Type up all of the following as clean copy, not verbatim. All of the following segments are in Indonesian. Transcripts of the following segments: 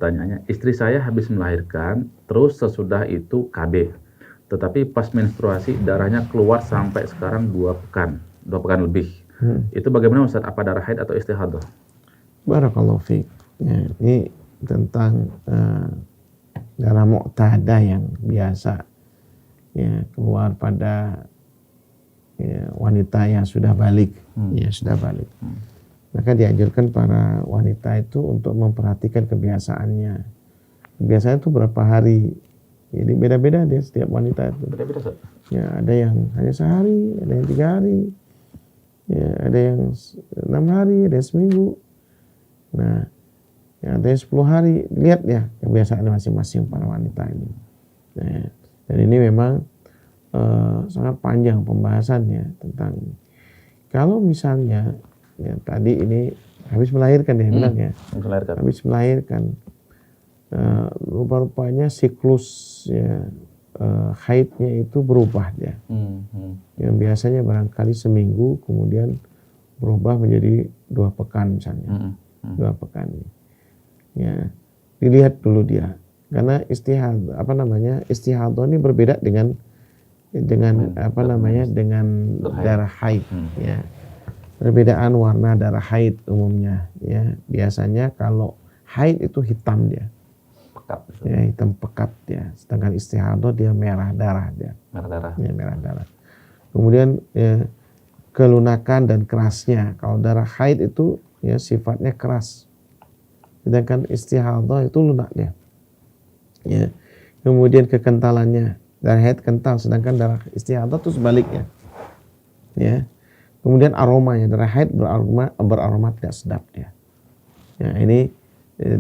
pertanyaannya, istri saya habis melahirkan, terus sesudah itu KB. Tetapi pas menstruasi darahnya keluar sampai sekarang 2 pekan lebih. Itu bagaimana Ustaz? Apa darah haid atau istihadah? Barakallahu fiik. Ya, ini tentang darah mu'tadah yang biasa ya keluar pada ya, wanita yang sudah balik, ya sudah balik. Maka dianjurkan para wanita itu untuk memperhatikan kebiasaannya. Kebiasaan itu berapa hari. Jadi beda-beda dia setiap wanita itu. Beda-beda, Ustaz. Ya, ada yang hanya sehari, ada yang 3 hari, ya, ada yang 6 hari, ada yang seminggu. Nah, ya, ada yang 10 hari. Lihat ya kebiasaan masing-masing para wanita ini. Nah, dan ini memang sangat panjang pembahasannya tentang kalau misalnya ya, tadi ini habis melahirkan dia bilang ya, habis melahirkan rupa-rupanya siklus ya, haidnya itu berubah dia. Yang biasanya barangkali seminggu kemudian berubah menjadi 2 pekan misalnya, 2 pekan. Ya, dilihat dulu dia, karena istihadah ini berbeda dengan dengan darah haid. Ya. Perbedaan warna darah haid umumnya. Ya, biasanya kalau haid itu hitam dia. Pekat. Ya, hitam pekat ya. Sedangkan istihadah dia merah darah dia. Merah darah. Ya, merah darah. Kemudian ya, kelunakan dan kerasnya. Kalau darah haid itu ya sifatnya keras. Sedangkan istihadah itu lunak dia. Ya. Kemudian kekentalannya. Darah haid kental, sedangkan darah istihadah itu sebaliknya. Ya. Kemudian aromanya, darah haid beraroma tidak sedap dia. Ya, ini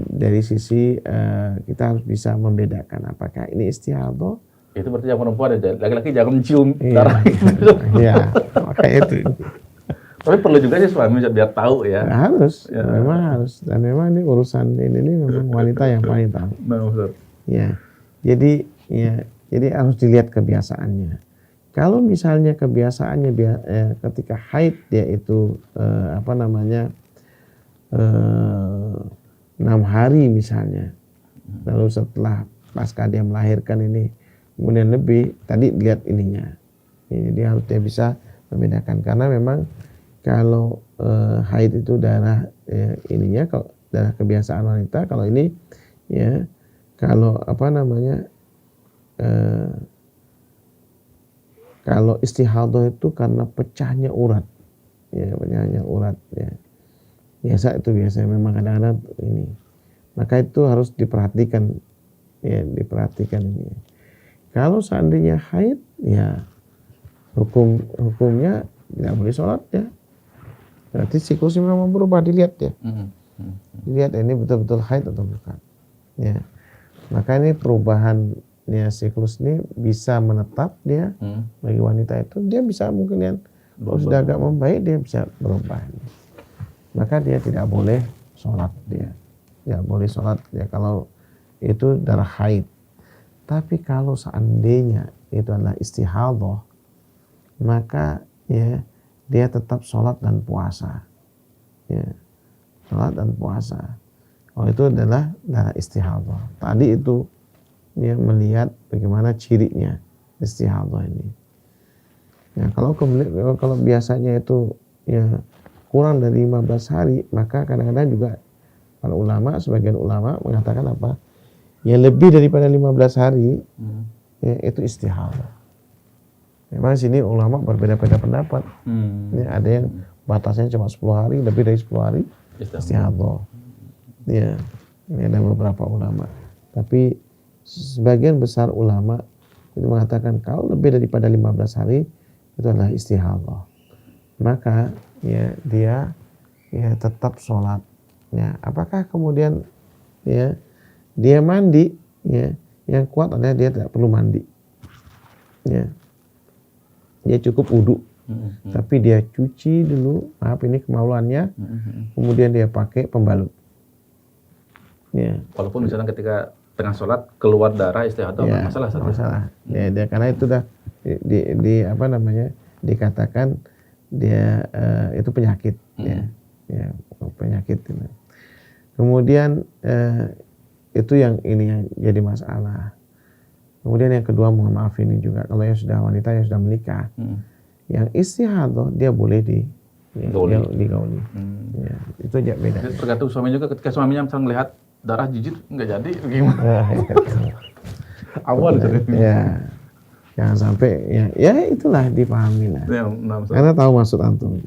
dari sisi kita harus bisa membedakan apakah ini istihadah. Itu berarti yang perempuan, laki-laki jangan mencium darah. Iya, makanya itu. Tapi perlu juga sih suami biar tahu ya. Nah, harus, ya. Memang harus. Dan memang ini urusan ini memang wanita yang paling tahu. Nah, betul. Ya, jadi harus dilihat kebiasaannya. Kalau misalnya kebiasaannya ketika haid dia itu 6 hari misalnya, lalu setelah pasca dia melahirkan ini kemudian lebih, tadi lihat ininya. Jadi harus dia bisa membedakan, karena memang kalau haid itu darah ininya, kalau darah kebiasaan wanita, kalau ini ya kalau kalau istihadah itu karena pecahnya urat, ya pecahnya urat ya. Biasa memang kadang-kadang ini. Maka itu harus diperhatikan, ya diperhatikan ini. Kalau seandainya haid, ya hukumnya tidak boleh sholat ya. Berarti siklusnya memang berubah, dilihat ya. Dilihat ini betul-betul haid atau bukan. Ya. Maka ini perubahan ya, siklus ini bisa menetap dia bagi wanita itu, dia bisa mungkin yang kalau sudah agak membaik dia bisa berubah. Maka dia tidak boleh sholat dia. Tidak boleh sholat ya kalau itu darah haid. Tapi kalau seandainya itu adalah istihadah, maka ya dia tetap sholat dan puasa. Ya, sholat dan puasa. Oh, itu adalah darah istihadah. Tadi itu dia melihat bagaimana cirinya istihadah ini. Ya, kalau biasanya itu ya kurang dari 15 hari, maka kadang-kadang juga para ulama, sebagian ulama mengatakan apa? Ya lebih daripada 15 hari ya, itu istihadah. Memang sini ulama berbeda-beda pendapat. Ya, ada yang batasnya cuma 10 hari, lebih dari 10 hari istihadah. Ya, ini ada beberapa ulama. Tapi sebagian besar ulama itu mengatakan kalau lebih daripada 15 hari itu adalah istihadah. Maka ya dia ya tetap sholat. Ya, apakah kemudian ya dia mandi? Ya, yang kuat adalah dia tidak perlu mandi. Ya, dia cukup wudu. Tapi dia cuci dulu, maaf ini kemaluannya, kemudian dia pakai pembalut. Ya. Walaupun misalnya ketika tengah sholat keluar darah istihadah, ya, masalah. Ya, dia karena itu dah dikatakan dia itu penyakit, ya penyakit. Kemudian itu yang ini yang jadi masalah. Kemudian yang kedua, mohon maaf ini juga kalau yang sudah wanita yang sudah menikah, yang istihadah dia boleh digauli. Ya, itu aja beda. Tergantung suami juga, ketika suaminya misalnya melihat darah jijik nggak jadi gimana? Awal itu. Ya, jangan sampai ya itulah dipahami lah. Ya, Karena tahu maksud antum.